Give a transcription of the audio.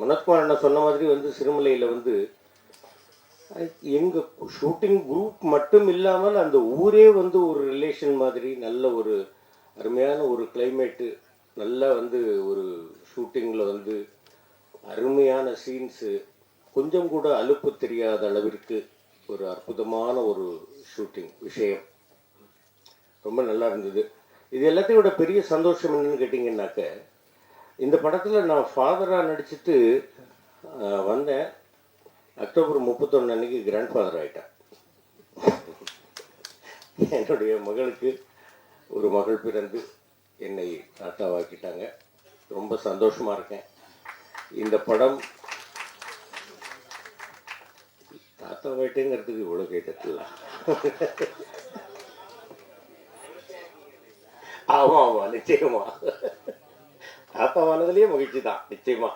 மனோத்குமார் அண்ணா சொன்ன மாதிரி வந்து சிறுமலையில் வந்து எங்கள் ஷூட்டிங் குரூப் மட்டும் இல்லாமல் அந்த ஊரே வந்து ஒரு ரிலேஷன் மாதிரி நல்ல ஒரு அருமையான ஒரு கிளைமேட்டு, நல்லா வந்து ஒரு ஷூட்டிங்கில் வந்து அருமையான சீன்ஸு, கொஞ்சம் கூட அலுப்பு தெரியாத அளவிற்கு ஒரு அற்புதமான ஒரு ஷூட்டிங் விஷயம் ரொம்ப நல்லா இருந்தது. இது எல்லாத்தையும் விட பெரிய சந்தோஷம் என்னன்னு கேட்டிங்கன்னாக்க, இந்த படத்தில் நான் ஃபாதராக நடிச்சுட்டு வந்தேன். அக்டோபர் 31 அன்னைக்கு கிராண்ட் ஃபாதர் ஆகிட்டேன். என்னுடைய மகளுக்கு ஒரு மகள் பிறந்து என்னை தாத்தாவாக்கிட்டாங்க. ரொம்ப சந்தோஷமாக இருக்கேன். இந்த படம் தாத்தாவாயிட்டேங்கிறதுக்கு இவ்வளோ கேட்டதில்ல. ஆமாம் ஆமாம், நிச்சயமா தாத்தாவானதுலேயே மகிழ்ச்சி தான், நிச்சயமா.